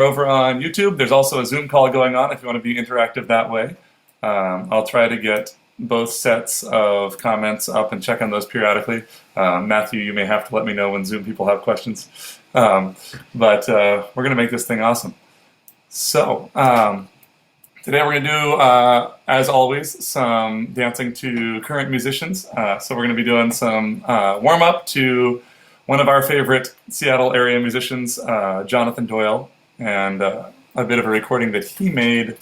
over on YouTube. There's also a Zoom call going on if you want to be interactive that way. I'll try to get both sets of comments up and check on those periodically. Matthew, you may have to let me know when Zoom people have questions. But we're going to make this thing awesome. So today we're going to do, as always, some dancing to current musicians. So we're going to be doing some warm-up to one of our favorite Seattle area musicians, Jonathan Doyle, and a bit of a recording that he made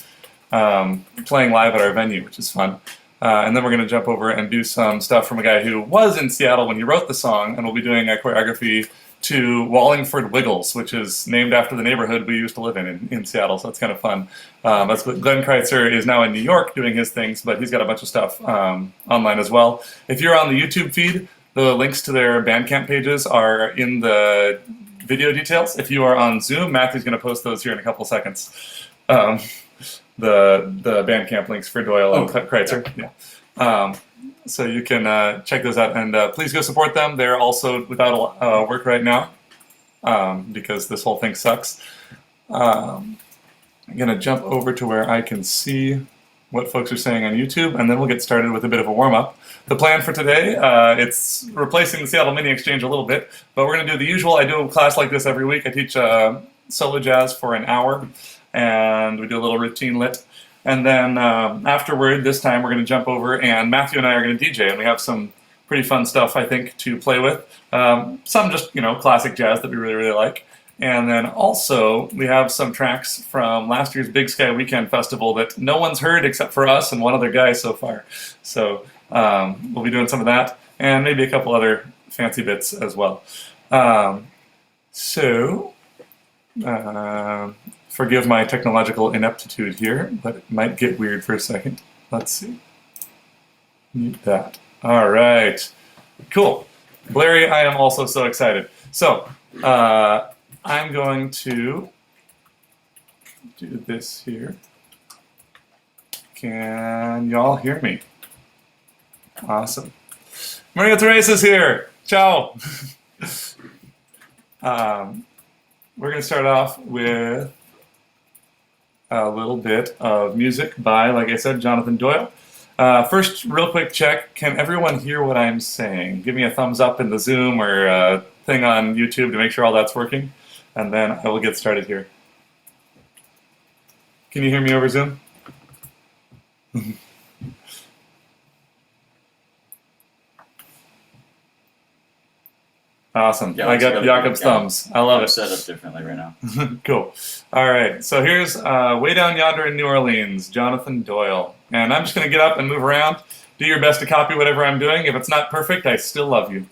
playing live at our venue, which is fun. And then we're going to jump over and do some stuff from a guy who was in Seattle when he wrote the song, and we'll be doing a choreography to Wallingford Wiggles, which is named after the neighborhood we used to live in Seattle, so that's kind of fun. That's what Glenn Crytzer is now in New York doing his things, but he's got a bunch of stuff online as well. If you're on the YouTube feed, the links to their Bandcamp pages are in the video details. If you are on Zoom, Matthew's going to post those here in a couple seconds. The Bandcamp links for Doyle and Crytzer. Yeah. So you can check those out, and please go support them. They're also without work right now because this whole thing sucks. I'm going to jump over to where I can see what folks are saying on YouTube, and then we'll get started with a bit of a warm-up. The plan for today, it's replacing the Seattle Mini Exchange a little bit, but we're going to do the usual. I do a class like this every week. I teach solo jazz for an hour, and we do a little routine lit. And then afterward, this time we're going to jump over, and Matthew and I are going to DJ, and we have some pretty fun stuff, I think, to play with. Some just, classic jazz that we really, really like. And then also, we have some tracks from last year's Big Sky Weekend Festival that no one's heard except for us and one other guy so far. So we'll be doing some of that, and maybe a couple other fancy bits as well. Forgive my technological ineptitude here, but it might get weird for a second. Let's see. Mute that. All right. Cool. Larry, I am also so excited. So I'm going to do this here. Can y'all hear me? Awesome. Maria Teresa's here. Ciao. We're going to start off with a little bit of music by, like I said, Jonathan Doyle. First, real quick check. Can everyone hear what I'm saying? Give me a thumbs up in the Zoom or thing on YouTube to make sure all that's working. And then I will get started here. Can you hear me over Zoom? Awesome. Yeah, I got Jakob's thumbs. I love it. Set up differently right now. Cool. All right. So here's Way Down Yonder in New Orleans, Jonathan Doyle. And I'm just going to get up and move around. Do your best to copy whatever I'm doing. If it's not perfect, I still love you.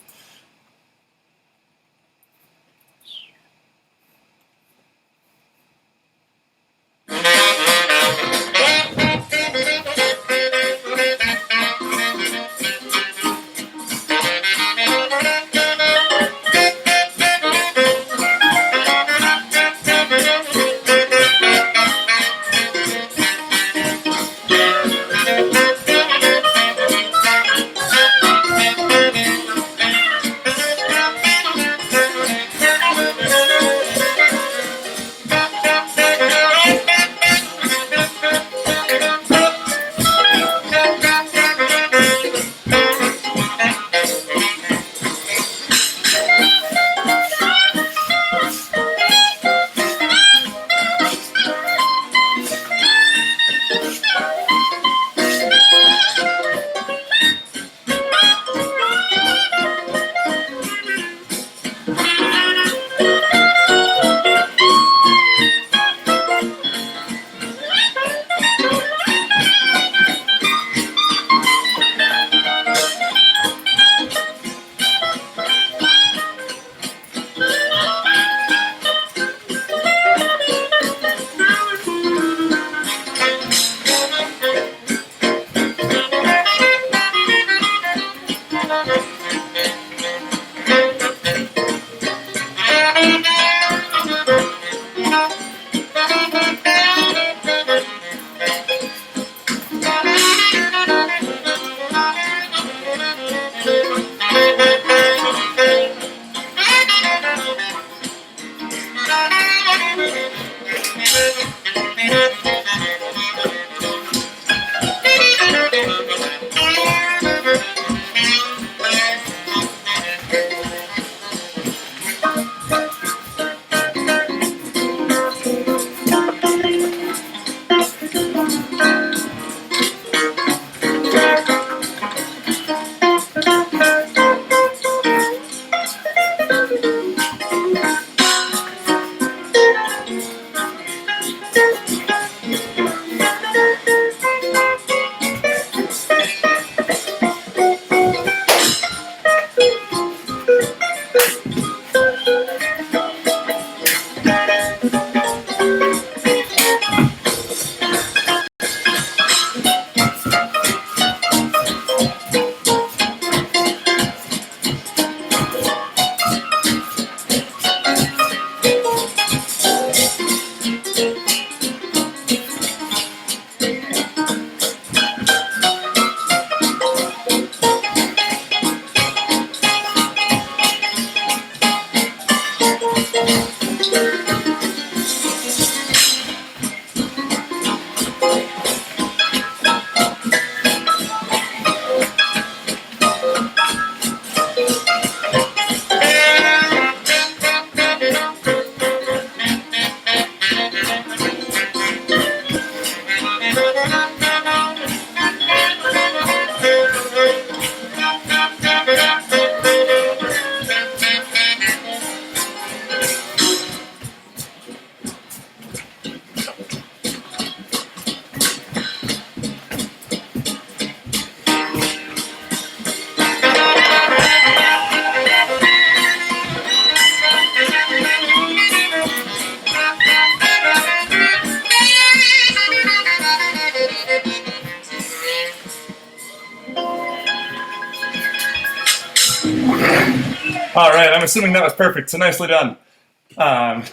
All right, I'm assuming that was perfect, so nicely done.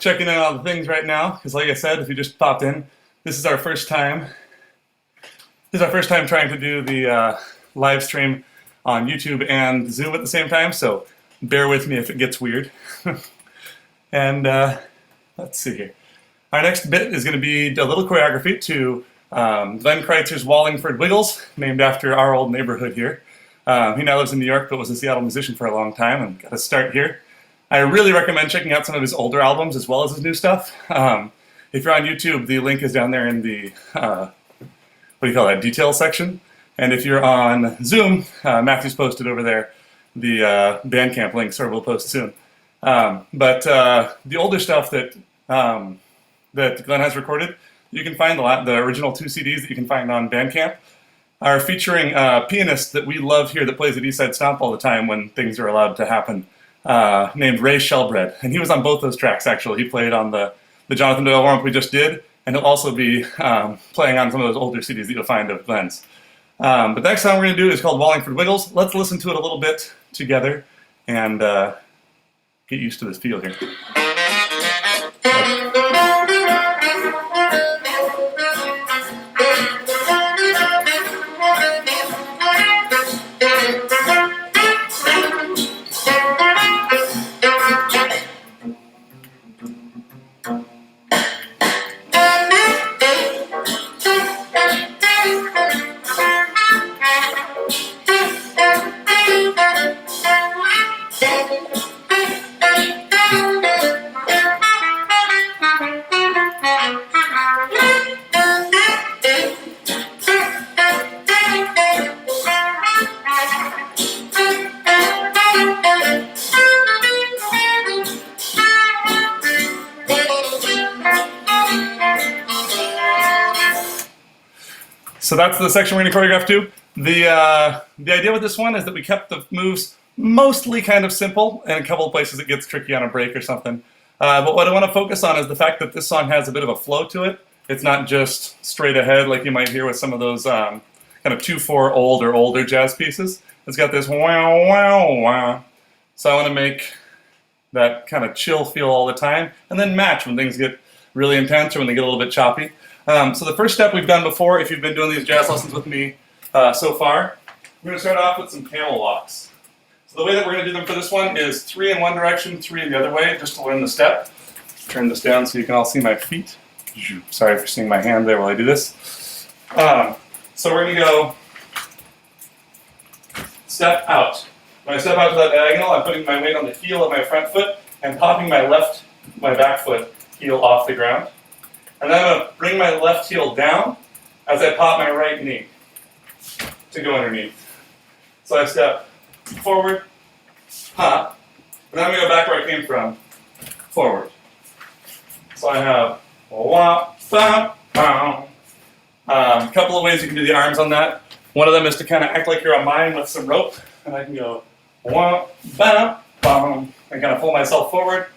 Checking in on all the things right now, because like I said, if you just popped in, this is our first time. This is our first time trying to do the live stream on YouTube and Zoom at the same time, so bear with me if it gets weird. And let's see here. Our next bit is going to be a little choreography to Glenn Crytzer's Wallingford Wiggles, named after our old neighborhood here. He now lives in New York, but was a Seattle musician for a long time, and got to start here. I really recommend checking out some of his older albums as well as his new stuff. If you're on YouTube, the link is down there in the, what do you call that, details section. And if you're on Zoom, Matthew's posted over there the Bandcamp link, so we'll post soon. But the older stuff that that Glenn has recorded, you can find the original 2 CDs that you can find on Bandcamp, are featuring a pianist that we love here that plays at Eastside Stomp all the time when things are allowed to happen, named Ray Shellbread. And he was on both those tracks, actually. He played on the Jonathan Doyle Warmup we just did, and he'll also be playing on some of those older CDs that you'll find of Glenn's. But the next song we're going to do is called Wallingford Wiggles. Let's listen to it a little bit together and get used to this feel here. So that's the section we're going to choreograph to. The idea with this one is that we kept the moves mostly kind of simple, and a couple of places it gets tricky on a break or something. But what I want to focus on is the fact that this song has a bit of a flow to it. It's not just straight ahead like you might hear with some of those kind of 2/4 older jazz pieces. It's got this wow, wow, wow. So I want to make that kind of chill feel all the time, and then match when things get really intense or when they get a little bit choppy. So the first step we've done before, if you've been doing these jazz lessons with me so far, we're going to start off with some camel walks. So the way that we're going to do them for this one is 3 in one direction, 3 in the other way, just to learn the step. Turn this down so you can all see my feet. Sorry for seeing my hand there while I do this. So we're going to go step out. When I step out to that diagonal, I'm putting my weight on the heel of my front foot and popping my back foot heel off the ground. And then I'm going to bring my left heel down as I pop my right knee to go underneath. So I step forward, pop, and then I'm going to go back where I came from, forward. So I have wah, ba, bow. A couple of ways you can do the arms on that. One of them is to kind of act like you're on mine with some rope, and I can go wah, ba, boom, and kind of pull myself forward.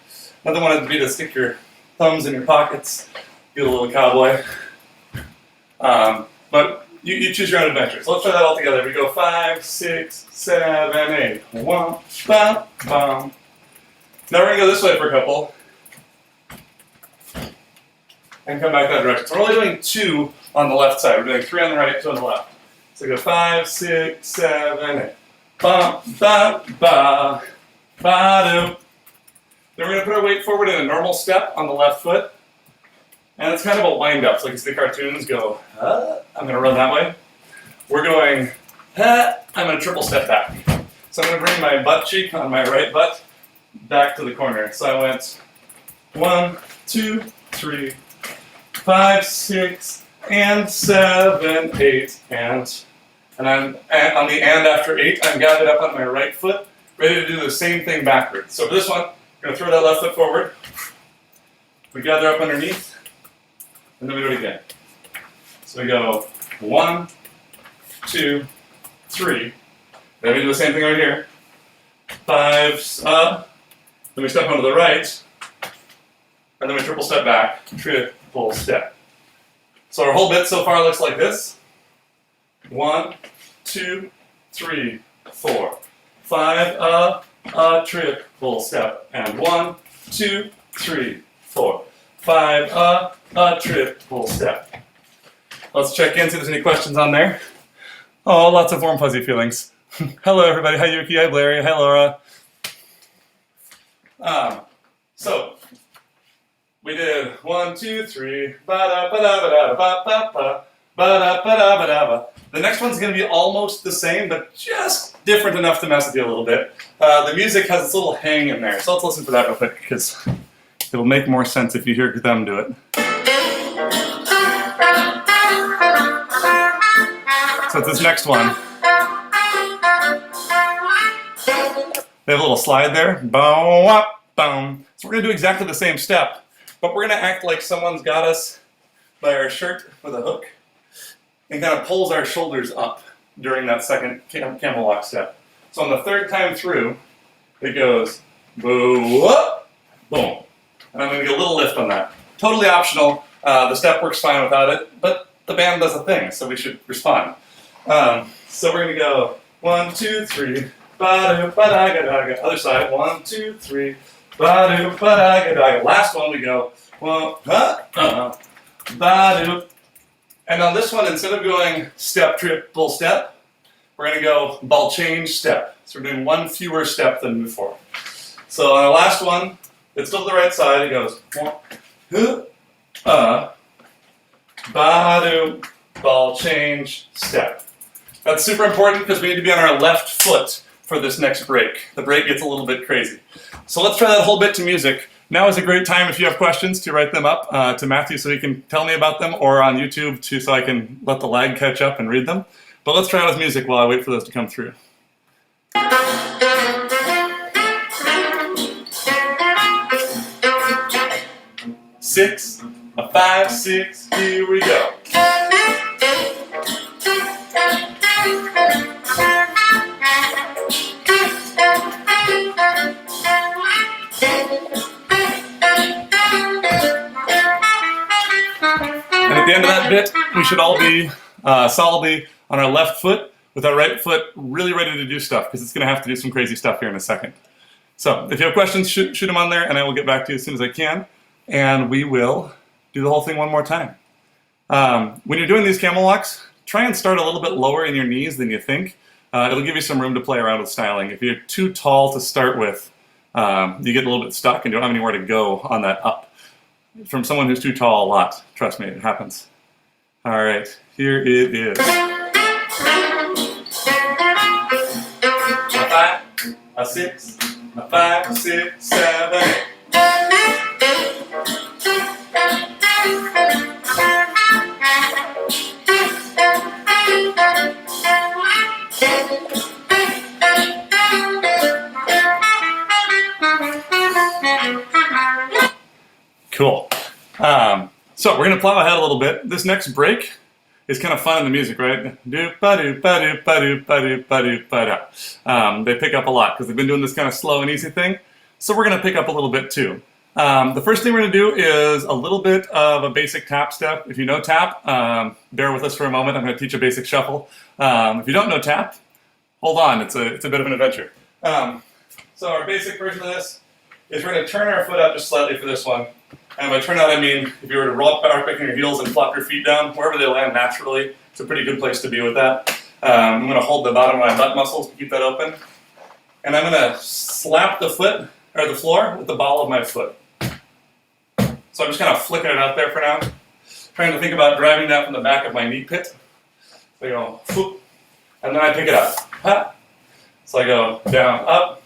Another one would be to stick your thumbs in your pockets. Get a little cowboy. But you choose your own adventure. So let's try that all together. We go 5, 6, 7, 8. 1, ba, bum. Now we're going to go this way for a couple. and come back that direction. So we're only doing 2 on the left side. We're doing 3 on the right, 2 on the left. So go 5, 6, 7, 8. Ba, ba, ba, ba, do. Then we're going to put our weight forward in a normal step on the left foot. And it's kind of a wind-up. So like you see the cartoons go, I'm going to run that way. We're going, I'm going to triple step back. So I'm going to bring my butt cheek on my right butt back to the corner. So I went 1, 2, 3, 5, 6, and 7, 8, and I'm on the and after 8, I'm gathered up on my right foot, ready to do the same thing backwards. So for this one, I'm going to throw that left foot forward. We gather up underneath, and then we do it again. So we go 1, 2, 3. Then we do the same thing right here. 5 up. Then we step onto the right, and then we triple step back, triple step. So our whole bit so far looks like this. 1, 2, 3, 4, 5 triple step, and 1, 2, 3, 4, 5 triple step. Let's check in, see if there's any questions on there. Oh, lots of warm fuzzy feelings. Hello everybody, hi Yuki, hi Larry, hi Laura. So we did 1, 2, 3, ba da ba da ba da ba ba ba ba da ba da ba da ba. The next one's going to be almost the same, but just different enough to mess with you a little bit. The music has this little hang in there, so let's listen for that real quick because it'll make more sense if you hear them do it. So it's this next one. They have a little slide there. Boom, boom. So we're going to do exactly the same step, but we're going to act like someone's got us by our shirt with a hook and kind of pulls our shoulders up during that second camel walk step. So on the third time through, it goes boo, boom. And I'm going to get a little lift on that. Totally optional. The step works fine without it, but the band does a thing, so we should respond. So we're going to go 1, 2, 3. Ba-do, ba-da-ga-da-ga. Other side. 1, 2, 3. Ba-do, ba-da-ga-da-ga. Last one we go. Ba-do. And on this one, instead of going step, triple step, we're going to go ball change step. So we're doing one fewer step than before. So on the last one, it's still the right side. It goes ba-do, ball change step. That's super important because we need to be on our left foot for this next break. The break gets a little bit crazy. So let's try that whole bit to music. Now is a great time if you have questions to write them up to Matthew so he can tell me about them, or on YouTube too so I can let the lag catch up and read them. But let's try it with music while I wait for those to come through. Six, a 5, 6, here we go. And at the end of that bit, we should all be solidly on our left foot with our right foot really ready to do stuff because it's going to have to do some crazy stuff here in a second. So if you have questions, shoot them on there and I will get back to you as soon as I can. And we will do the whole thing one more time. When you're doing these camel walks, try and start a little bit lower in your knees than you think. It'll give you some room to play around with styling. If you're too tall to start with, you get a little bit stuck and you don't have anywhere to go on that up. From someone who's too tall a lot, trust me, it happens. All right, here it is. A 5, a 6, a 5, 6, 7, 8. Cool. So we're going to plow ahead a little bit. This next break is kind of fun in the music, right? They pick up a lot because they've been doing this kind of slow and easy thing. So we're going to pick up a little bit too. The first thing we're going to do is a little bit of a basic tap step. If you know tap, bear with us for a moment. I'm going to teach a basic shuffle. If you don't know tap, hold on. It's a bit of an adventure. So our basic version of this is we're going to turn our foot out just slightly for this one. And by turn out, I mean if you were to roll back on your heels and flop your feet down, wherever they land naturally, it's a pretty good place to be with that. I'm going to hold the bottom of my butt muscles to keep that open. And I'm going to slap the foot, or the floor, with the ball of my foot. So I'm just kind of flicking it out there for now. Trying to think about driving that from the back of my knee pit. So I go, whoop, and then I pick it up. Ha. So I go down, up.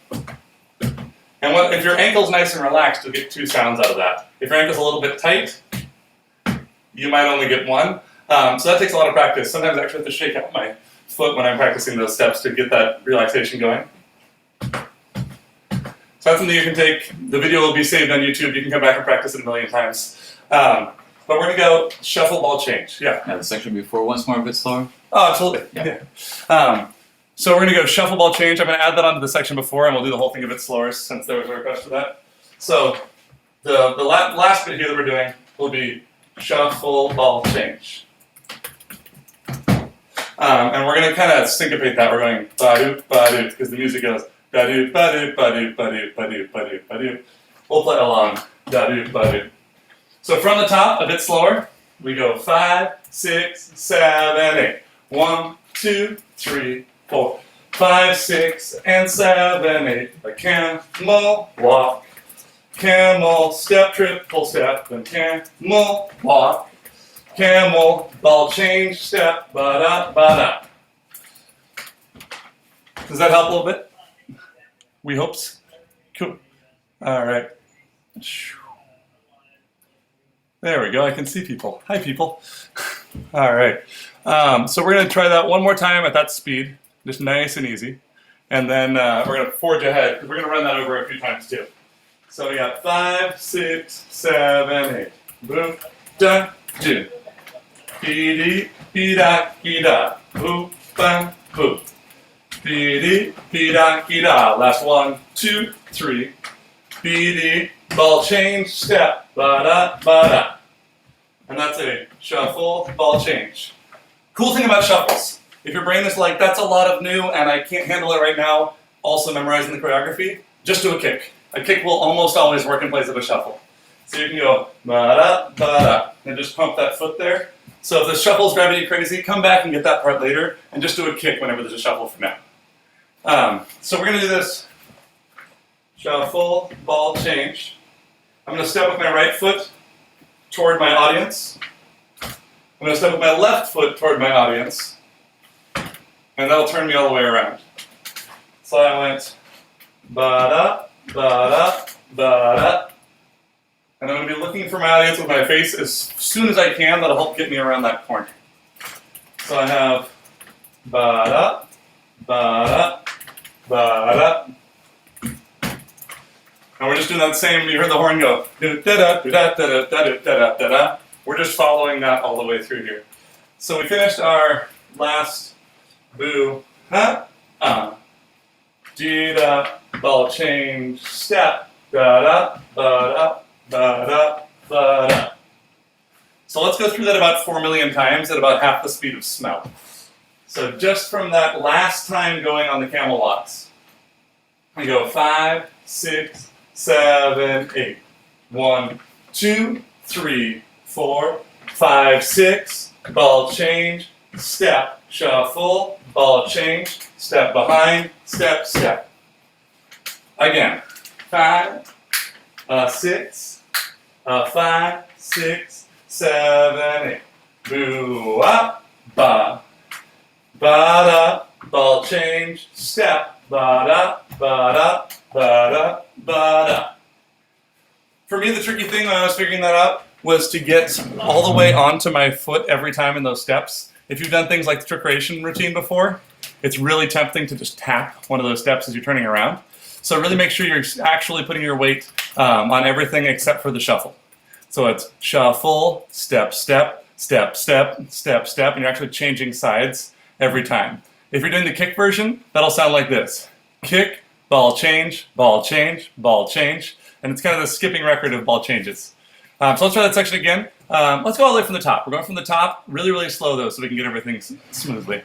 And if your ankle's nice and relaxed, you'll get two sounds out of that. If your ankle's a little bit tight, you might only get one. So that takes a lot of practice. Sometimes I actually have to shake out my foot when I'm practicing those steps to get that relaxation going. So that's something you can take. The video will be saved on YouTube. You can come back and practice it a million times. But we're going to go shuffle, ball, change. Yeah. The section before, once more, a bit slower. Oh, absolutely. Yeah. So we're going to go shuffle, ball, change. I'm going to add that onto the section before, and we'll do the whole thing a bit slower since there was a request for that. So the last bit here that we're doing will be shuffle, ball, change. And we're going to kind of syncopate that. We're going ba-doop, ba-doop, because the music goes ba-doop, ba-doop, ba-doop, ba-doop, ba-doop, ba-doop, ba-doop. We'll play along. Da-doop, ba-doop. So from the top, a bit slower, we go 5, 6, 7, 8. 1, 2, 3, 4, 5, 6, and 7, 8. A camel walk, camel step, triple step, and camel walk, camel ball change, step, ba-da, ba-da. Does that help a little bit? We hope so. Cool. All right. There we go. I can see people. Hi, people. All right. So we're going to try that one more time at that speed, just nice and easy. And then we're going to forge ahead, because we're going to run that over a few times too. So we got 5, 6, 7, 8. Boom, da, do. Be-dee, be-da, be-da. Boom, bam, boom. Be-dee, be-da, be-da. Last 1, 2, 3. Be-dee, ball change, step, ba-da, ba-da. And that's a shuffle, ball change. Cool thing about shuffles, if your brain is like, that's a lot of new and I can't handle it right now, also memorizing the choreography, just do a kick. A kick will almost always work in place of a shuffle. So you can go ba-da, ba-da, and just pump that foot there. So if the shuffle's driving you crazy, come back and get that part later, and just do a kick whenever there's a shuffle for now. So we're going to do this shuffle, ball, change. I'm going to step with my right foot toward my audience. I'm going to step with my left foot toward my audience. And that'll turn me all the way around. So I went ba-da, ba-da, ba-da. And I'm going to be looking for my audience with my face as soon as I can. That'll help get me around that corner. So I have ba-da, ba-da, ba-da. And we're just doing that same, you heard the horn go, da-da, da-da, da-da, da-da, da-da, da-da. We're just following that all the way through here. So we finished our last boo, dee-da, ball change, step, da-da, ba-da, ba-da, ba-da. So let's go through that about 4 million times at about half the speed of smell. So just from that last time going on the camel walks, we go 5, 6, 7, 8. 1, 2, 3, 4, 5, 6. Ball change, step, shuffle, ball change, step behind, step, step. Again, 5, 6, 5, 6, 7, 8. Boo up, ba, ba da, ball change, step, ba da, ba da, ba da, ba da. For me, the tricky thing when I was figuring that out was to get all the way onto my foot every time in those steps. If you've done things like the trick creation routine before, it's really tempting to just tap one of those steps as you're turning around. So really make sure you're actually putting your weight on everything except for the shuffle. So it's shuffle, step, step, step, step, step, step, and you're actually changing sides every time. If you're doing the kick version, that'll sound like this. Kick, ball change, ball change, ball change. And it's kind of the skipping record of ball changes. So let's try that section again. Let's go all the way from the top. We're going from the top, really, really slow though, so we can get everything smoothly.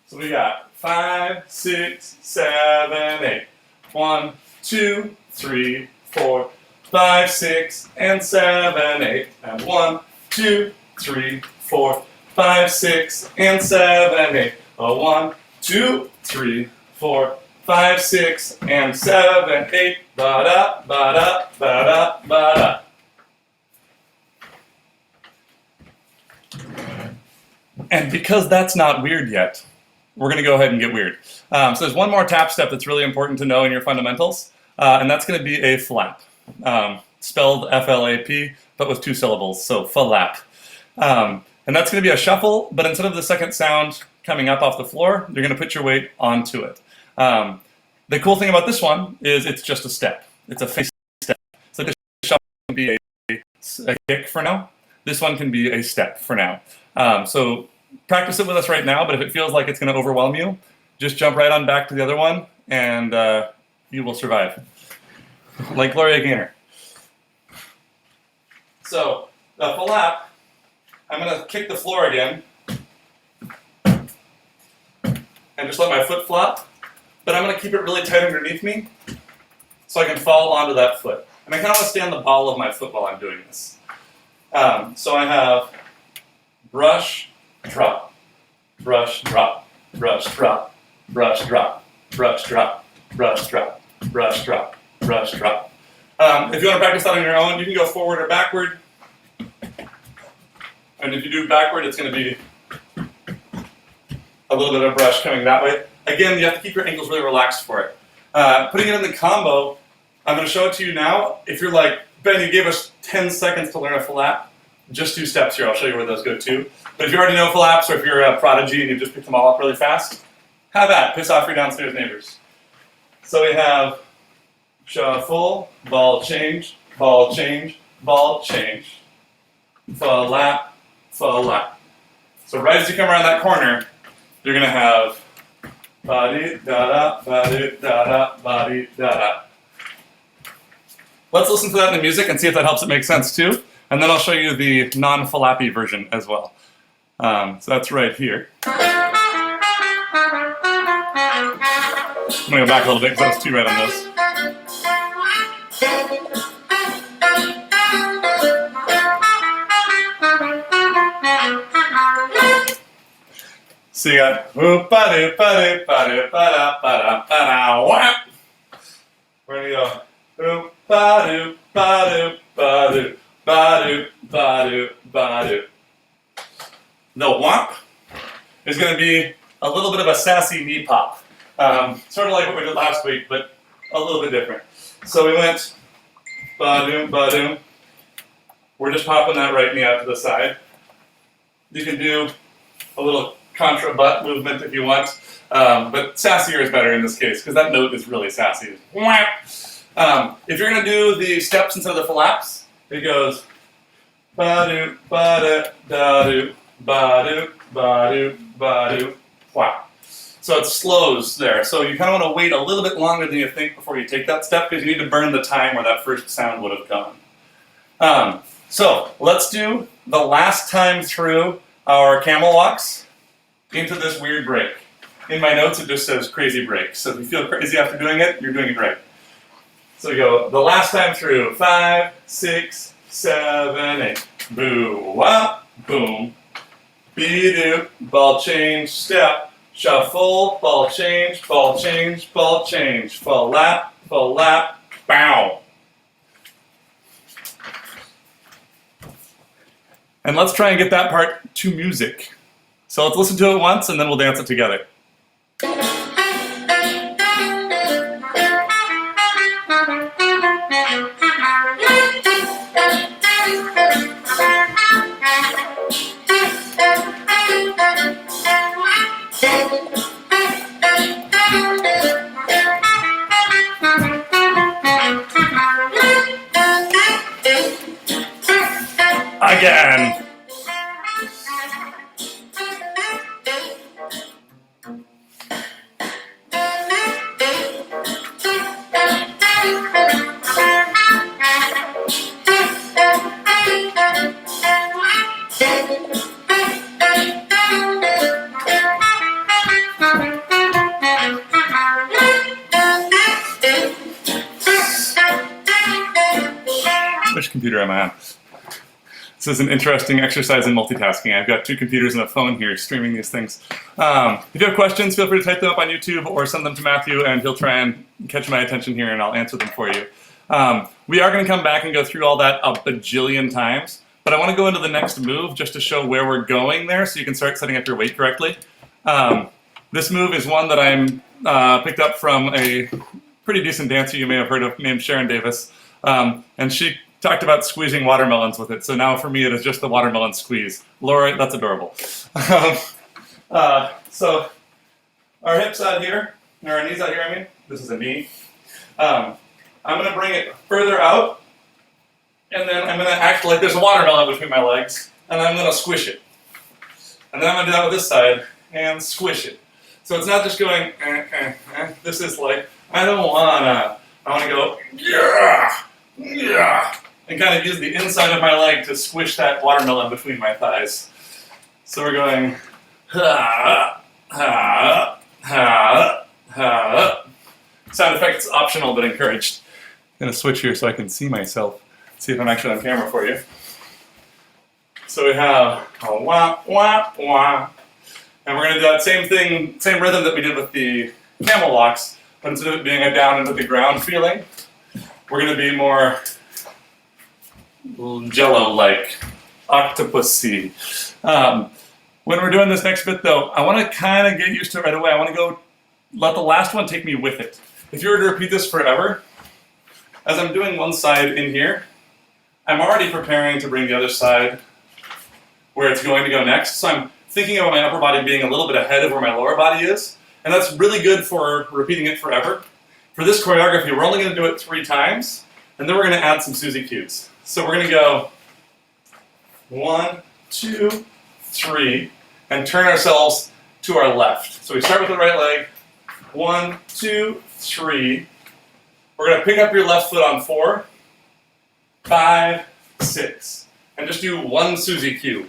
So we got 5, 6, 7, 8. 1, 2, 3, 4, 5, 6, and 7, 8. And 1, 2, 3, 4, 5, 6, and 7, 8. 1, 2, 3, 4, 5, 6, and 7, 8. Ba-da, ba-da, ba-da, ba-da. And because that's not weird yet, we're going to go ahead and get weird. So there's one more tap step that's really important to know in your fundamentals, and that's going to be a flap. Spelled F-L-A-P, but with 2 syllables, so flap. And that's going to be a shuffle, but instead of the second sound coming up off the floor, you're going to put your weight onto it. The cool thing about this one is it's just a step. It's a face step. So this shuffle can be a kick for now. This one can be a step for now. So practice it with us right now, but if it feels like it's going to overwhelm you, just jump right on back to the other one, and you will survive. Like Gloria Gaynor. So the flap, I'm going to kick the floor again, and just let my foot flop, but I'm going to keep it really tight underneath me so I can fall onto that foot. And I kind of want to stay on the ball of my foot while I'm doing this. So I have brush, drop, brush, drop, brush, drop, brush, drop, brush, drop, brush, drop, brush, drop, brush, drop. If you want to practice that on your own, you can go forward or backward. And if you do backward, it's going to be a little bit of brush coming that way. Again, you have to keep your ankles really relaxed for it. Putting it in the combo, I'm going to show it to you now. If you're like, Ben, you gave us 10 seconds to learn a flap, just 2 steps here. I'll show you where those go too. But if you already know flaps, or if you're a prodigy and you've just picked them all up really fast, have at. Piss off your downstairs neighbors. So we have shuffle, ball change, ball change, ball change, flap, flap. So right as you come around that corner, you're going to have ba-dee-da-da, ba-dee-da-da, ba-dee-da-da. Let's listen to that in the music and see if that helps it make sense too. And then I'll show you the non-flappy version as well. So that's right here. I'm going to go back a little bit because I was too right on those. So you got whap. We're going to go ba-do, ba-do, ba-do, ba-do, ba-do, ba-do. The whomp is going to be a little bit of a sassy knee pop. Sort of like what we did last week, but a little bit different. So we went ba-doom, ba-doom. We're just popping that right knee out to the side. You can do a little contra butt movement if you want, but sassier is better in this case because that note is really sassy. If you're going to do the steps instead of the flaps, it goes ba-do, ba-da, da-do, ba-do, ba-do, ba-do, whap. So it slows there. So you kind of want to wait a little bit longer than you think before you take that step because you need to burn the time where that first sound would have gone. So let's do the last time through our camel walks into this weird break. In my notes it just says crazy break. So if you feel crazy after doing it, you're doing it right. So we go the last time through. 5, 6, 7, 8. Boo, wop, boom. Be-do, ball change, step. Shuffle, ball change, ball change, ball change. Flap, bow. And let's try and get that part to music. So let's listen to it once and then we'll dance it together. Again. computer am I on? This is an interesting exercise in multitasking. I've got two computers and a phone here streaming these things. If you have questions, feel free to type them up on YouTube or send them to Matthew, and he'll try and catch my attention here, and I'll answer them for you. We are going to come back and go through all that a bajillion times, but I want to go into the next move just to show where we're going there so you can start setting up your weight correctly. This move is one that I'm picked up from a pretty decent dancer you may have heard of named Sharon Davis, and she talked about squeezing watermelons with it, so now for me it is just the watermelon squeeze. Laura, that's adorable. So our hips out here, or our knees out here, I mean, this is a knee. I'm going to bring it further out, and then I'm going to act like there's a watermelon between my legs, and I'm going to squish it. And then I'm going to do that with this side, and squish it. So it's not just going, This is like, I want to go, yeah, yeah, and kind of use the inside of my leg to squish that watermelon between my thighs. So we're going, ha, ha, ha, ha. Sound effects optional but encouraged. I'm going to switch here so I can see myself. See if I'm actually on camera for you. So we have a wah, wah, wah. And we're going to do that same thing, same rhythm that we did with the camel walks, but instead of it being a down into the ground feeling, we're going to be more jello-like, octopusy. When we're doing this next bit though, I want to kind of get used to it right away. I want to go let the last one take me with it. If you were to repeat this forever, as I'm doing one side in here, I'm already preparing to bring the other side where it's going to go next. So I'm thinking about my upper body being a little bit ahead of where my lower body is, and that's really good for repeating it forever. For this choreography, we're only going to do it 3 times, and then we're going to add some Susie cues. So we're going to go 1, 2, 3, and turn ourselves to our left. So we start with the right leg, 1, 2, 3. We're going to pick up your left foot on 4, 5, 6, and just do 1 Susie cue.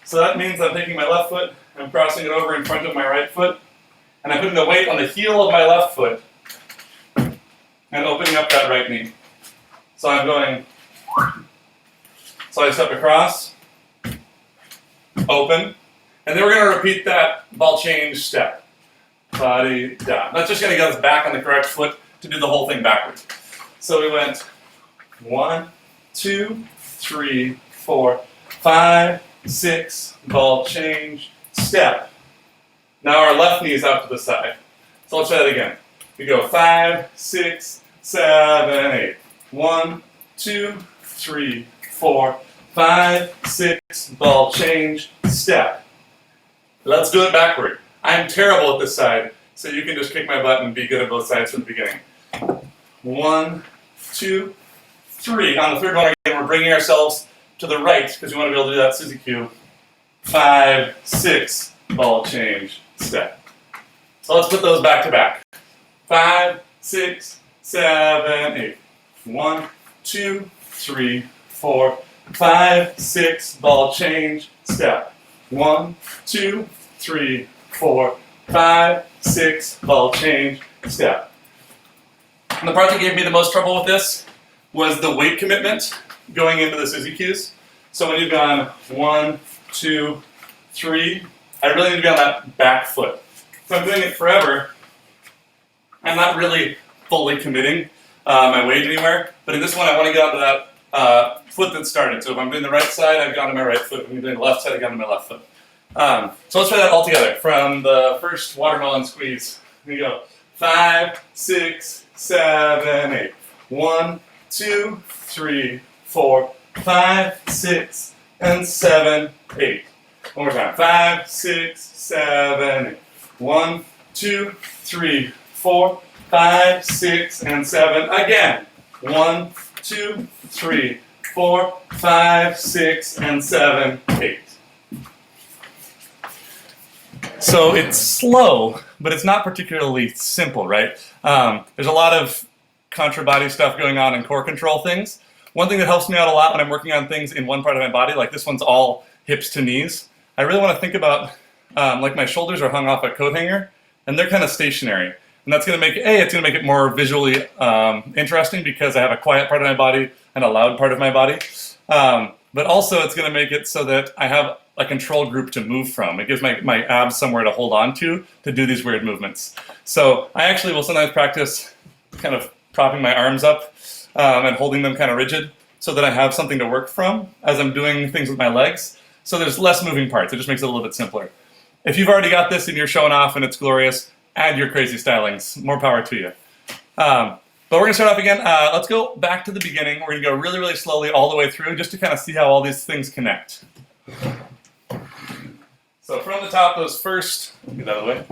So that means I'm taking my left foot, I'm crossing it over in front of my right foot, and I'm putting the weight on the heel of my left foot and opening up that right knee. So I'm going, so I step across, open, and then we're going to repeat that ball change step. Body down. That's just going to get us back on the correct foot to do the whole thing backwards. So we went 1, 2, 3, 4, 5, 6, ball change, step. Now our left knee is out to the side. So let's try that again. We go 5, 6, 7, 8. 1, 2, 3, 4, 5, 6, ball change, step. Let's do it backward. I'm terrible at this side, so you can just kick my butt and be good at both sides from the beginning. 1, 2, 3. On the third one again, we're bringing ourselves to the right because we want to be able to do that Susie cue. 5, 6, ball change, step. So let's put those back to back. 5, 6, 7, 8. 1, 2, 3, 4, 5, 6, ball change, step. 1, 2, 3, 4, 5, 6, ball change, step. And the part that gave me the most trouble with this was the weight commitment going into the Susie cues. So when you've gone 1, 2, 3, I really need to be on that back foot. If I'm doing it forever, I'm not really fully committing my weight anywhere, but in this one I want to get onto that foot that started. So if I'm doing the right side, I've gone to my right foot. If I'm doing the left side, I've gone to my left foot. So let's try that all together. From the first watermelon squeeze, we go 5, 6, 7, 8. 1, 2, 3, 4, 5, 6, and 7, 8. One more time. 5, 6, 7, 8. 1, 2, 3, 4, 5, 6, and 7. Again. 1, 2, 3, 4, 5, 6, and 7, 8. So it's slow, but it's not particularly simple, right? There's a lot of contra-body stuff going on and core control things. One thing that helps me out a lot when I'm working on things in one part of my body, like this one's all hips to knees, I really want to think about, like my shoulders are hung off a coat hanger, and they're kind of stationary. And that's going to make, it's going to make it more visually interesting because I have a quiet part of my body, kind of loud part of my body. But also it's going to make it so that I have a control group to move from. It gives my abs somewhere to hold on to do these weird movements. So I actually will sometimes practice kind of propping my arms up and holding them kind of rigid so that I have something to work from as I'm doing things with my legs. So there's less moving parts. It just makes it a little bit simpler. If you've already got this and you're showing off and it's glorious, add your crazy stylings. More power to you. But we're going to start off again. Let's go back to the beginning. We're going to go really, really slowly all the way through just to kind of see how all these things connect. So from the top, those first, get out of the way.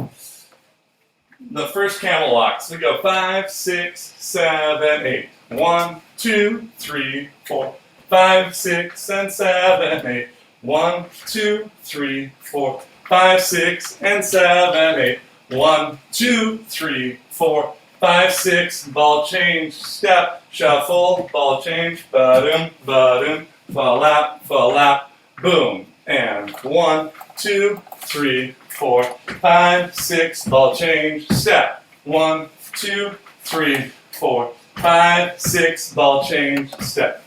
The first camel walks. We go 5, 6, 7, 8. 1, 2, 3, 4, 5, 6, and 7, 8. 1, 2, 3, 4, 5, 6, and 7, 8. 1, 2, 3, 4, 5, 6. Ball change, step, shuffle, ball change, ba-dum, ba-dum, fa-lap, boom. And 1, 2, 3, 4, 5, 6. Ball change, step. 1, 2, 3, 4, 5, 6. Ball change, step.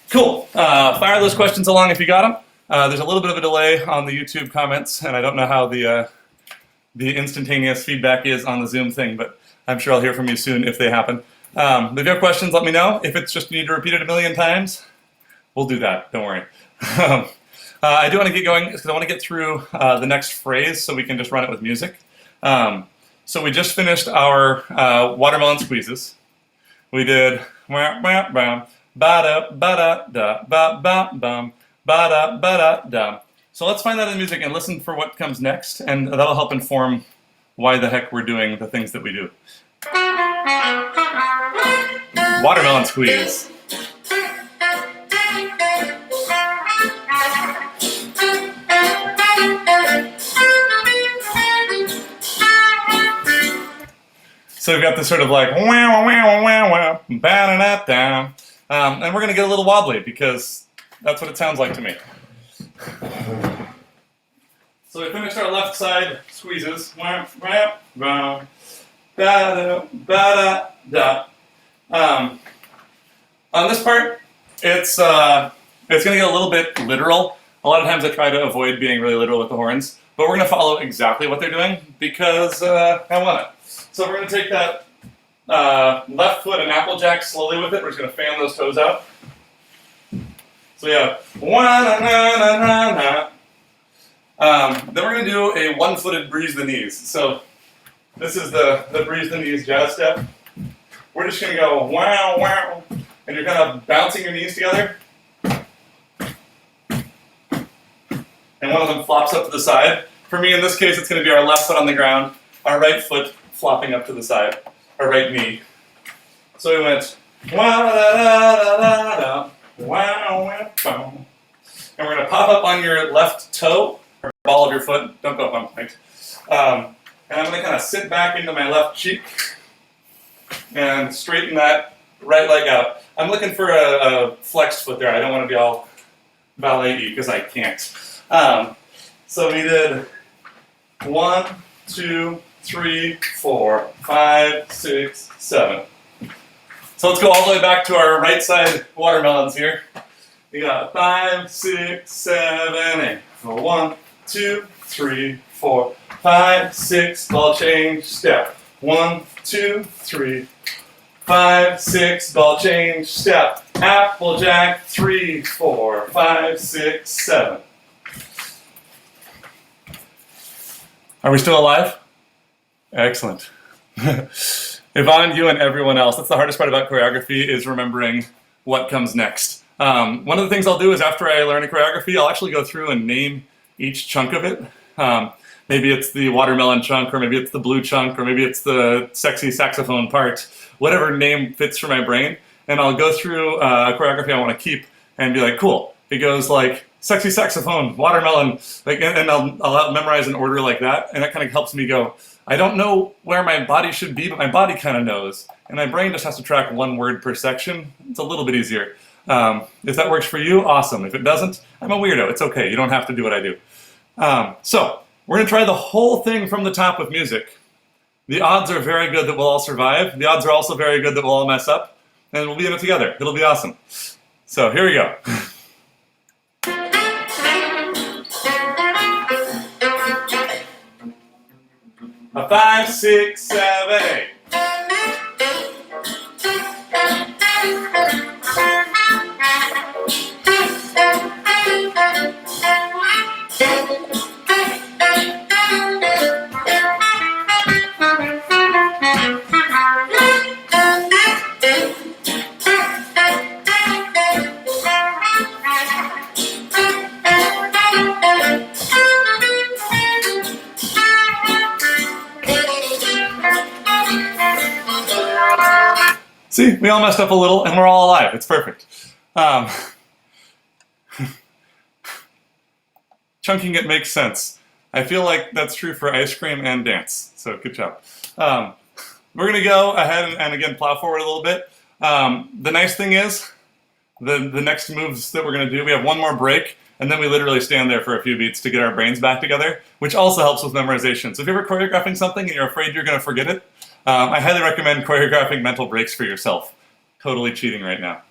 Cool. Fire those questions along if you got them. There's a little bit of a delay on the YouTube comments, and I don't know how the instantaneous feedback is on the Zoom thing, but I'm sure I'll hear from you soon if they happen. If you have questions, let me know. If it's just you need to repeat it a million times, we'll do that. Don't worry. I do want to get going because I want to get through the next phrase so we can just run it with music. So we just finished our watermelon squeezes. We did wah, wah, bam, ba-da, ba-da, da, ba, ba, bum, ba-da, ba-da, da. So let's find that in the music and listen for what comes next, and that'll help inform why the heck we're doing the things that we do. Watermelon squeeze. So we've got this sort of like wow, wow, wow, wow, wow, ba-da-da-da. And we're going to get a little wobbly because that's what it sounds like to me. So we finished our left side squeezes. On this part, it's going to get a little bit literal. A lot of times I try to avoid being really literal with the horns, but we're going to follow exactly what they're doing because I want it. So we're going to take that left foot and applejack slowly with it. We're just going to fan those toes out. So we have wa-na-na-na-na-na. Then we're going to do a one-footed breeze the knees. So this is the breeze the knees jazz step. We're just going to go wow, wow, and you're kind of bouncing your knees together. And one of them flops up to the side. For me, in this case, it's going to be our left foot on the ground, our right foot flopping up to the side, our right knee. So we went wa-da-da-da-da-da, wow, and we're going to pop up on your left toe, or ball of your foot. Don't go up on point. And I'm going to kind of sit back into my left cheek and straighten that right leg out. I'm looking for a flexed foot there. I don't want to be all ballet-y because I can't. So we did 1, 2, 3, 4, 5, 6, 7. So let's go all the way back to our right side watermelons here. We got 5, 6, 7, 8. 1, 2, 3, 4, 5, 6. Ball change, step. 1, 2, 3, 5, 6. Ball change, step. Applejack. 3, 4, 5, 6, 7. Are we still alive? Excellent. Yvonne, you and everyone else, that's the hardest part about choreography is remembering what comes next. One of the things I'll do is after I learn a choreography, I'll actually go through and name each chunk of it. Maybe it's the watermelon chunk, or maybe it's the blue chunk, or maybe it's the sexy saxophone part. Whatever name fits for my brain. And I'll go through a choreography I want to keep and be like, cool. It goes like sexy saxophone, watermelon, like, and I'll memorize an order like that. And that kind of helps me go, I don't know where my body should be, but my body kind of knows. And my brain just has to track one word per section. It's a little bit easier. If that works for you, awesome. If it doesn't, I'm a weirdo. It's okay. You don't have to do what I do. So we're going to try the whole thing from the top with music. The odds are very good that we'll all survive. The odds are also very good that we'll all mess up. and we'll be in it together. It'll be awesome. So here we go. A 5, 6, 7, 8. See, we all messed up a little, and we're all alive. It's perfect. Chunking it makes sense. I feel like that's true for ice cream and dance, so good job. We're going to go ahead and again plow forward a little bit. The nice thing is, the next moves that we're going to do, we have one more break, and then we literally stand there for a few beats to get our brains back together, which also helps with memorization. So if you're ever choreographing something and you're afraid you're going to forget it, I highly recommend choreographing mental breaks for yourself. Totally cheating right now.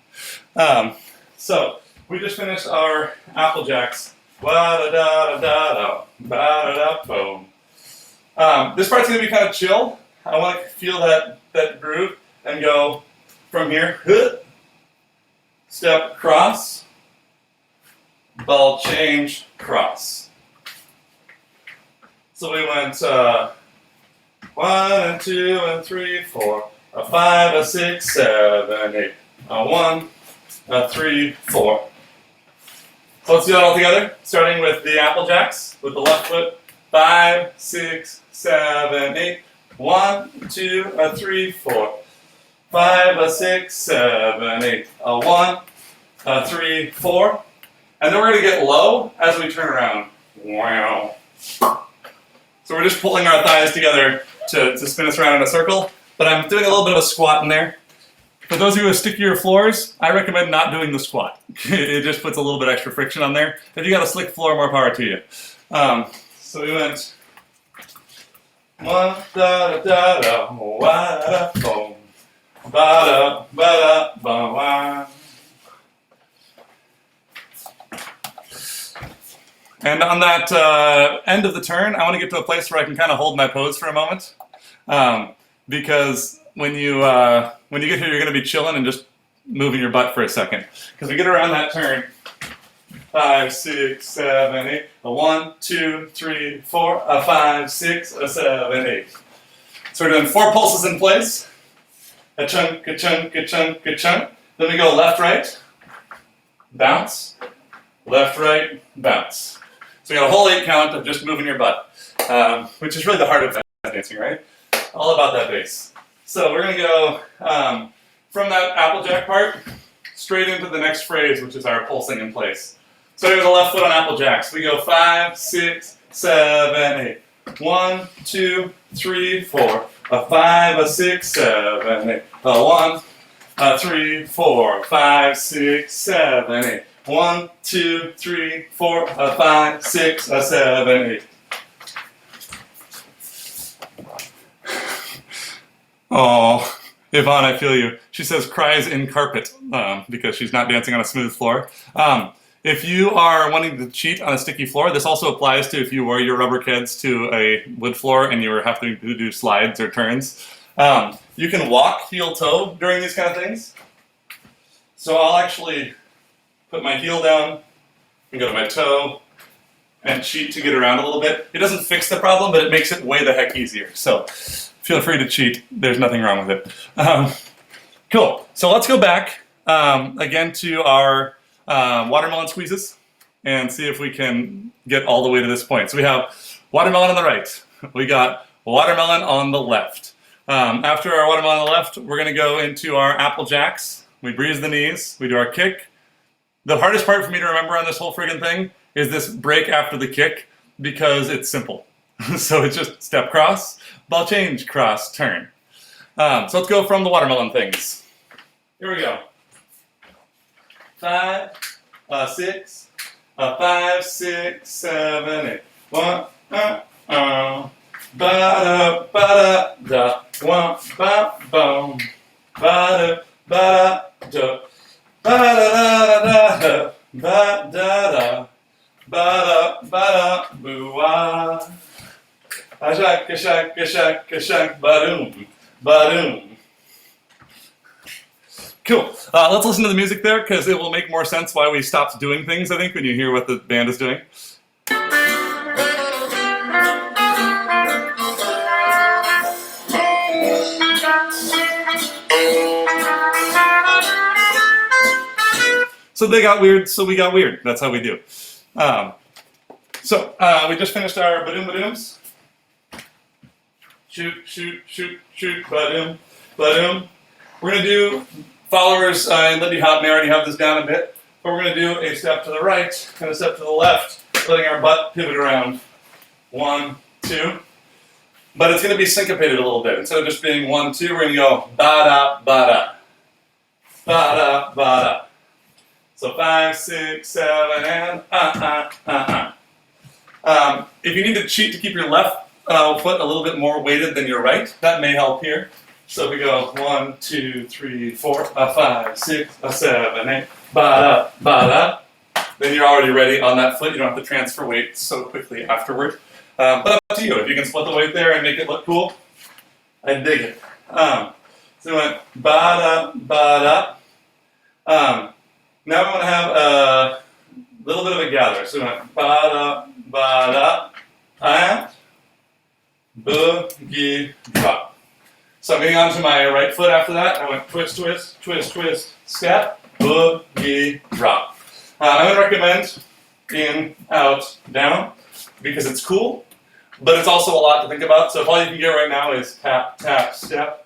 So we just finished our Apple Jacks. Ba-da-da-da-da-da, this part's going to be kind of chill. I want to feel that groove and go from here. Step, cross. Ball change, cross. So we went 1 and 2 and 3, 4, a 5, a 6, 7, 8, a 1, a 3, 4. So let's do that all together, starting with the Apple Jacks with the left foot. 5, 6, 7, 8, 1, 2, a 3, 4, 5, a 6, 7, 8, a 1, a 3, 4. And then we're going to get low as we turn around. Wow. So we're just pulling our thighs together to spin us around in a circle, but I'm doing a little bit of a squat in there. For those of you with stickier floors, I recommend not doing the squat. It just puts a little bit extra friction on there. If you got a slick floor, more power to you. So we went 1 da da da wa da boom ba da ba wa. And on that end of the turn, I want to get to a place where I can kind of hold my pose for a moment, because when you get here, you're going to be chilling and just moving your butt for a second. Because we get around that turn, 5, 6, 7, 8, a 1, 2, 3, 4, a 5, 6, a 7, 8. So we're doing 4 pulses in place. A chunk, a chunk, a chunk, a chunk. Then we go left, right, bounce, left, right, bounce. So we got a whole 8 count of just moving your butt, which is really the heart of dancing, right? All about that bass. So we're going to go from that Applejack part straight into the next phrase, which is our pulsing in place. So here's the left foot on Applejacks. We go 5, 6, 7, 8. 1, 2, 3, 4. A 5, a 6, 7, 8. A 1, a 3, 4, 5, 6, 7, 8. 1, 2, 3, 4, a 5, 6, a 7, 8. Oh, Yvonne, I feel you. She says cries in carpet because she's not dancing on a smooth floor. If you are wanting to cheat on a sticky floor, this also applies to if you wear your rubber kids to a wood floor and you are having to do slides or turns. You can walk heel toe during these kind of things. So I'll actually put my heel down and go to my toe and cheat to get around a little bit. It doesn't fix the problem, but it makes it way the heck easier. So feel free to cheat. There's nothing wrong with it. Cool. So let's go back again to our watermelon squeezes and see if we can get all the way to this point. So we have watermelon on the right. We got watermelon on the left. After our watermelon on the left, we're going to go into our Apple Jacks. We breeze the knees. We do our kick. The hardest part for me to remember on this whole friggin' thing is this break after the kick because it's simple. So it's just step, cross, ball change, cross, turn. So let's go from the watermelon things. Here we go. 5, 6, 5, 6, 7, 8. 1, ba da ba da da. 1, ba boom, ba da ba-da-da, ba-da-da-da-da, ba-da-da, ba-da, boo-wah. A-shack, shack, shack, shack, ba-doom, ba-doom. Cool. Let's listen to the music there, because it will make more sense why we stopped doing things, I think, when you hear what the band is doing. So they got weird, so we got weird. That's how we do. We just finished our badoom badooms. Shoot, shoot, shoot, shoot, badoom, badoom. We're going to do followers in Lindy Hop may already have this down a bit, but we're going to do a step to the right and a step to the left, letting our butt pivot around. 1, 2. But it's going to be syncopated a little bit. Instead of just being 1, 2, we're going to go ba-da, ba-da, ba-da, ba-da. So 5, 6, 7, and if you need to cheat to keep your left foot a little bit more weighted than your right, that may help here. So we go 1, 2, 3, 4, 5, 6, 7, 8, ba-da, ba-da. Then you're already ready on that foot. You don't have to transfer weight so quickly afterward. But up to you. If you can split the weight there and make it look cool, I dig it. So we went ba-da, ba-da. Now we want to have a little bit of a gather. So we went ba-da, ba-da, and boogie drop. So I'm getting onto my right foot after that. I went twist, twist, twist, twist, step, boogie drop. I would recommend in, out, down, because it's cool, but it's also a lot to think about. So if all you can get right now is tap, tap, step,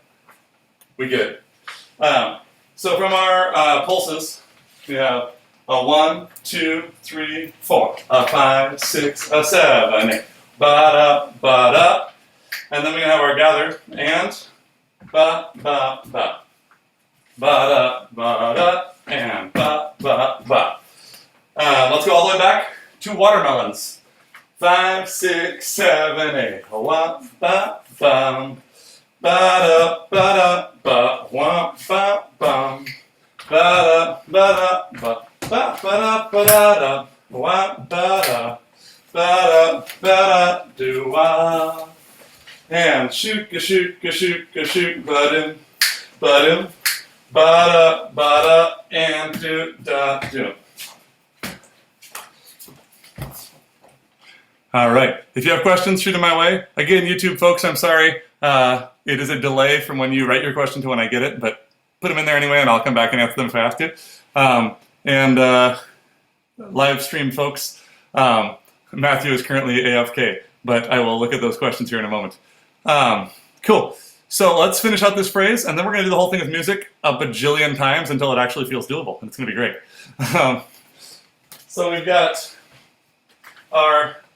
we get it. So from our pulses, we have a 1, 2, 3, 4, a 5, 6, a 7, 8, ba-da, ba-da. And then we have our gather, and ba-ba-ba. Ba-da, ba-da, and ba-ba-ba. Let's go all the way back to watermelons. 5, 6, 7, 8. Wah, ba, bum. Ba da ba da ba wah ba bum. Ba da ba da ba ba da ba da wah ba da do wah. And shoot ga shoot ga shoot ga shoot ba-dum ba da and do da do. All right. If you have questions, shoot them my way. Again, YouTube folks, I'm sorry. It is a delay from when you write your question to when I get it, but put them in there anyway, and I'll come back and answer them if I have to. Live stream folks, Matthew is currently AFK, but I will look at those questions here in a moment. Cool. So let's finish out this phrase, and then we're going to do the whole thing with music a bajillion times until it actually feels doable, and it's going to be great. So we've got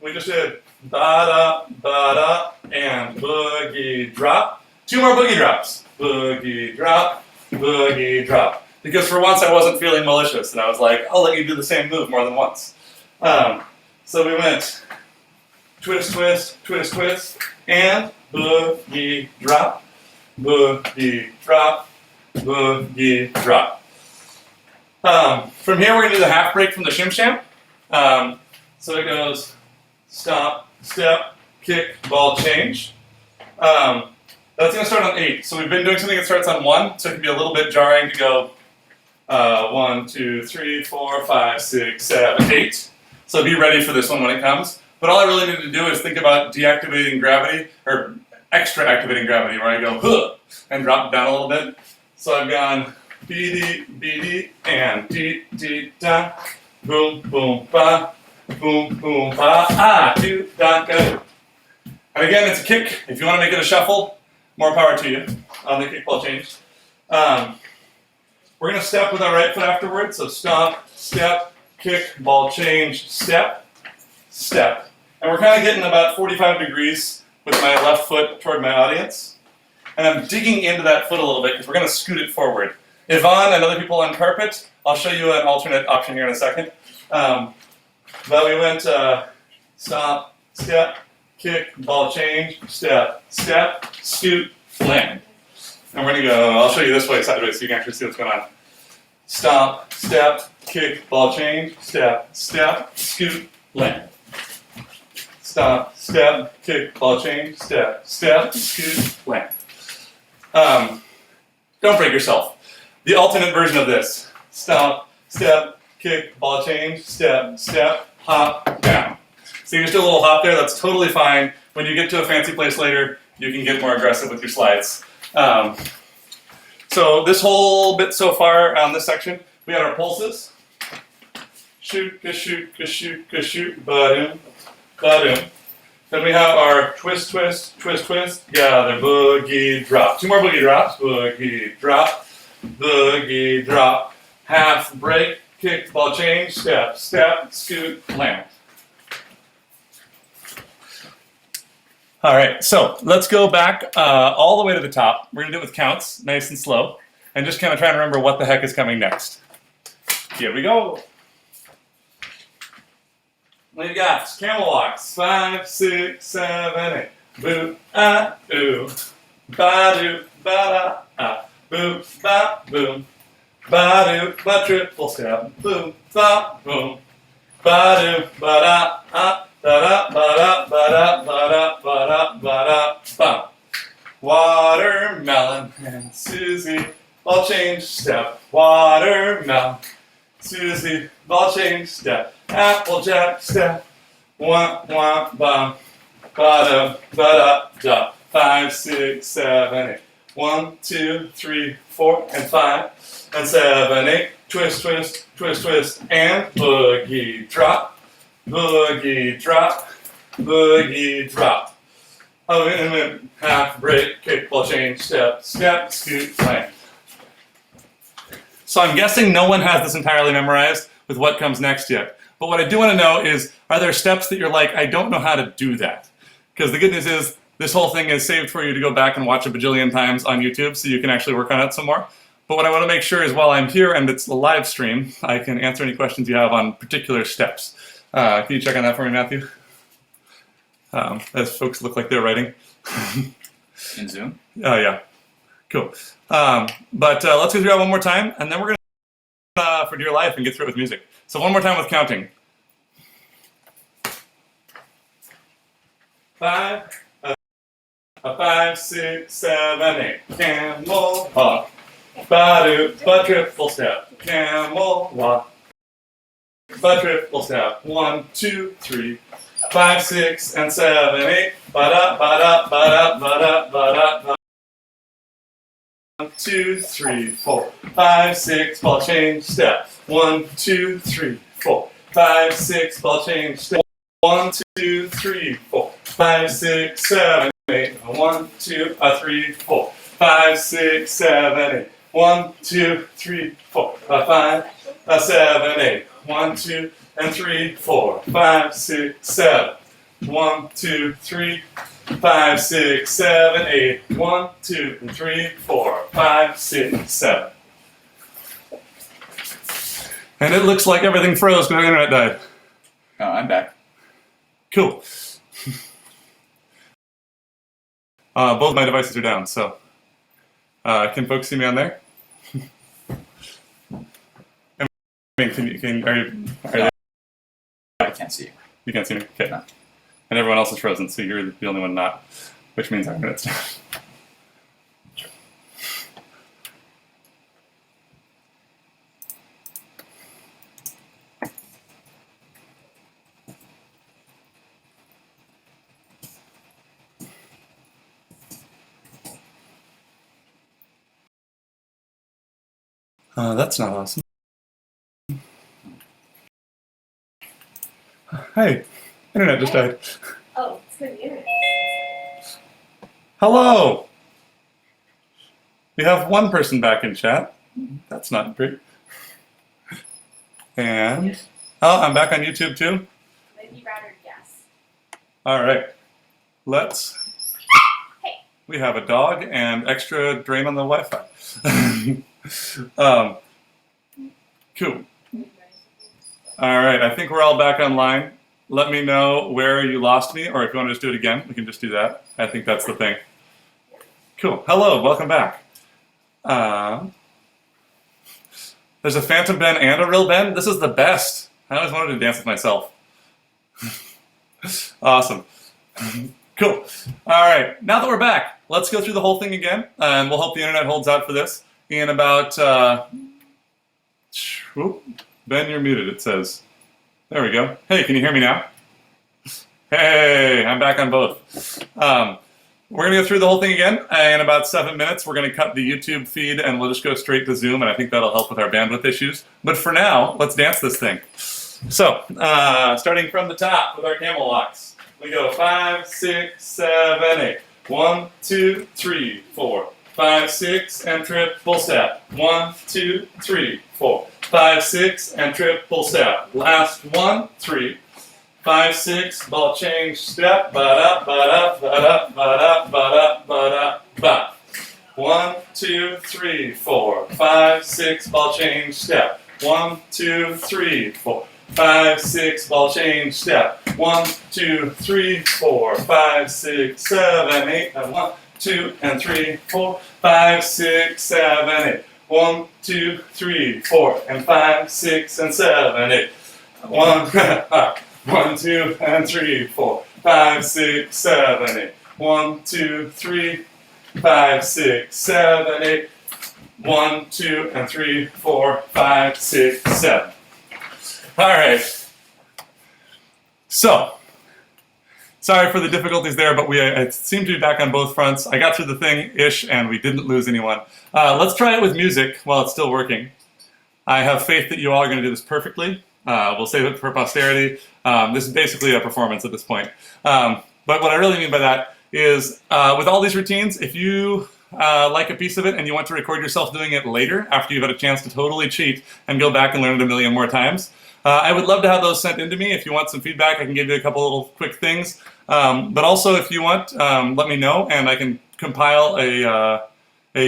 we just did ba-da, and boogie drop. 2 more boogie drops. Boogie drop, boogie drop. Because for once I wasn't feeling malicious, and I was like, I'll let you do the same move more than once. So we went twist, twist, twist, twist, and boogie drop, boogie drop, boogie drop. From here we're going to do the half break from the shim sham. So it goes stop, step, kick, ball, change. That's going to start on 8. So we've been doing something that starts on 1, so it can be a little bit jarring to go 1, 2, 3, 4, 5, 6, 7, 8. So be ready for this one when it comes. But all I really need to do is think about deactivating gravity, or extra activating gravity, where I go huh, and drop down a little bit. So I've gone B-D, and D-D-da, boom, boom, ba. Boom, boom, ba, ah, do, da, go. And again, it's a kick. If you want to make it a shuffle, more power to you on the kick ball change. We're going to step with our right foot afterwards. So stop, step, kick, ball change, step, step. And we're kind of getting about 45 degrees with my left foot toward my audience. And I'm digging into that foot a little bit because we're going to scoot it forward. Yvonne and other people on carpet, I'll show you an alternate option here in a second. But we went stop, step, kick, ball change, step, step, scoot, land. And we're gonna go, I'll show you this way sideways so you can actually see what's going on. Stomp, step, kick, ball change, step, step, scoot, land. Stomp, step, kick, ball change, step, step, scoot, land. Don't break yourself. The alternate version of this. Stomp, step, kick, ball change, step, step, hop, down. So you just do a little hop there, that's totally fine. When you get to a fancy place later, you can get more aggressive with your slides. So this whole bit so far on this section, we had our pulses. Shoot, ka shoot, ka shoot, ka shoot, ba-doom, ba-doom. Then we have our twist, twist, twist, twist, gather, boogie, drop. Two more boogie drops. Boogie, drop, boogie, drop. Half break, kick, ball change, step, step, scoot, land. All right, so let's go back all the way to the top. We're gonna do it with counts, nice and slow, and just kind of try and remember what the heck is coming next. Here we go. Lady Goths, camel walks, 5, 6, 7, 8. Boo, ah, ooh. Ba-doo, ba-da, ah. Boo, ba, boom. Ba-doo, ba, triple step. Boom, ba, boom. Ba-doo, ba-da, ah. Da-da, ba-da, ba-da, ba-da, ba-da, ba-da, ba. Watermelon and Susie, ball change step. Watermelon, Susie, ball change step. Applejack step. Wah, wah, bum. Ba-da, ba-da, da. 5, 6, 7, 8. 1, 2, 3, 4, and 5, and 7, 8. Twist, twist, twist, twist, and boogie drop. Boogie drop, boogie drop. Oh, and then half break, kick, ball change, step, step, scoot, land. So I'm guessing no one has this entirely memorized with what comes next yet. But what I do want to know is, are there steps that you're like, I don't know how to do that? Because the good news is, this whole thing is saved for you to go back and watch a bajillion times on YouTube so you can actually work on it some more. But what I want to make sure is while I'm here and it's a live stream, I can answer any questions you have on particular steps. Can you check on that for me, Matthew? As folks look like they're writing. In Zoom? Oh, yeah. Cool. Let's go through that one more time, and then we're going to for dear life and get through it with music. So one more time with counting. 5, 5, 6, 7, 8. Camel walk. Ba-doo, ba, triple step. Camel walk. Ba, triple step. 1, 2, 3, 5, 6, and 7, 8. Ba-da, ba-da, ba-da, ba-da, ba-da, ba. 1, 2, 3, 4, 5, 6, ball change, step. 1, 2, 3, 4, 5, 6, ball change, step. 1, 2, 3, 4, 5, 6, 7, 8. 1, 2, 3, 4, 5, 6, 7, 8. 1, 2, 3, 4, 5, 7, 8. 1, 2, and 3, 4, 5, 6, 7. 1, 2, 3, 5, 6, 7, 8. 1, 2, and 3, 4, 5, 6, 7. And it looks like everything froze because the internet died. Oh, I'm back. Cool. Both my devices are down, so can folks see me on there? I mean, are they? I can't see you. You can't see me? Okay. No. And everyone else is frozen, so you're the only one not, which means our internet's down. That's not awesome. Hey, internet just died. Oh, it's good internet. Hello! We have one person back in chat. That's not great. And, oh, I'm back on YouTube too? Maybe rather yes. All right, let's, Hey. we have a dog and extra drain on the Wi-Fi. Cool. All right, I think we're all back online. Let me know where you lost me, or if you want to just do it again, we can just do that. I think that's the thing. Cool. Hello, welcome back. There's a Phantom Ben and a real Ben. This is the best. I always wanted to dance with myself. Awesome. Cool. All right. Now that we're back, let's go through the whole thing again, and we'll hope the internet holds out for this. In about... Ben, you're muted, it says. There we go. Hey, can you hear me now? Hey, I'm back on both. We're going to go through the whole thing again. In about 7 minutes, we're going to cut the YouTube feed, and we'll just go straight to Zoom, and I think that'll help with our bandwidth issues. But for now, let's dance this thing. So, starting from the top with our camel walks. We go 5, 6, 7, 8. 1, 2, 3, 4. 5, 6, and triple step. 1, 2, 3, 4. 5, 6, and triple step. Last 1, 3. 5, 6, ball change, step, ba-da, ba-da, ba-da, ba-da, ba-da, ba-da, ba. 1, 2, 3, 4. 5, 6, ball change, step. 1, 2, 3, 4. 5, 6, ball change, step. 1, 2, 3, 4. 5, 6, 7, 8. And 1, 2, and 3, 4. 5, 6, 7, 8. 1, 2, 3, 4. And 5, 6, and 7, 8. 1, 2, and 3, 4, 5, 6, 7, 8. 1, 2, 3, 5, 6, 7, 8. 1, 2, and 3, 4, 5, 6, 7. All right. So, sorry for the difficulties there, but I seem to be back on both fronts. I got through the thing-ish, and we didn't lose anyone. Let's try it with music while it's still working. I have faith that you all are going to do this perfectly. We'll save it for posterity. This is basically a performance at this point. But what I really mean by that is, with all these routines, if you like a piece of it and you want to record yourself doing it later, after you've had a chance to totally cheat and go back and learn it a million more times, I would love to have those sent in to me. If you want some feedback, I can give you a couple little quick things. But also, if you want, let me know, and I can compile a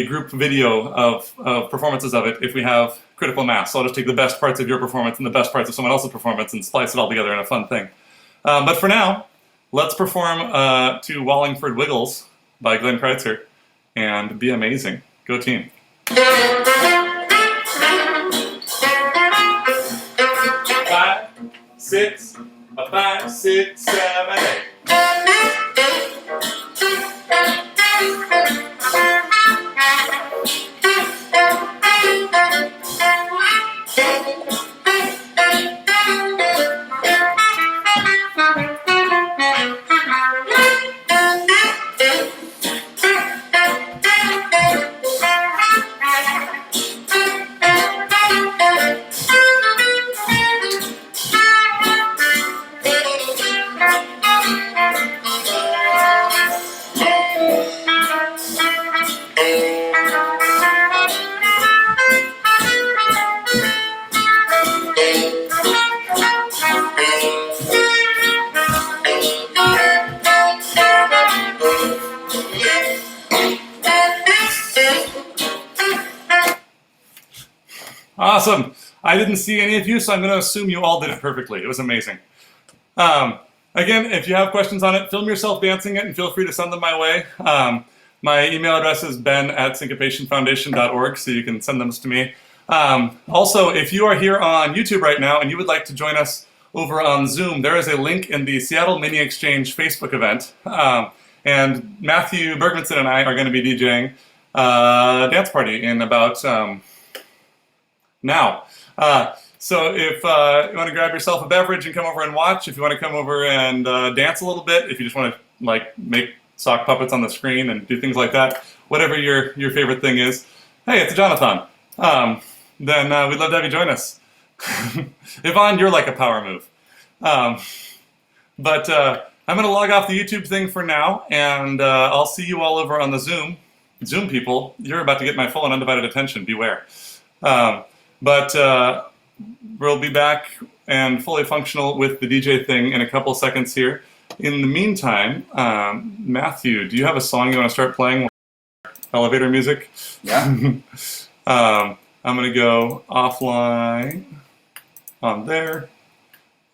group video of performances of it if we have critical mass. So I'll just take the best parts of your performance and the best parts of someone else's performance and splice it all together in a fun thing. But for now, let's perform to Wallingford Wiggles by Glenn Crytzer and be amazing. Go team. 5, 6, 5, 6, 7, 8. Awesome. I didn't see any of you, so I'm going to assume you all did it perfectly. It was amazing. Again, if you have questions on it, film yourself dancing it and feel free to send them my way. My email address is ben@syncopationfoundation.org, so you can send them to me. Also, if you are here on YouTube right now and you would like to join us over on Zoom, there is a link in the Seattle Mini Exchange Facebook event. And Matthew Bergmanson and I are going to be DJing a dance party in about now. So if you want to grab yourself a beverage and come over and watch, if you want to come over and dance a little bit, if you just want to like make sock puppets on the screen and do things like that, whatever your favorite thing is, hey, it's a Jonathan. Then we'd love to have you join us. Yvonne, you're like a power move. But I'm going to log off the YouTube thing for now, and I'll see you all over on the Zoom. Zoom people, you're about to get my full and undivided attention. Beware. But we'll be back and fully functional with the DJ thing in a couple seconds here. In the meantime, Matthew, do you have a song you want to start playing? Elevator music? Yeah. I'm going to go offline on there.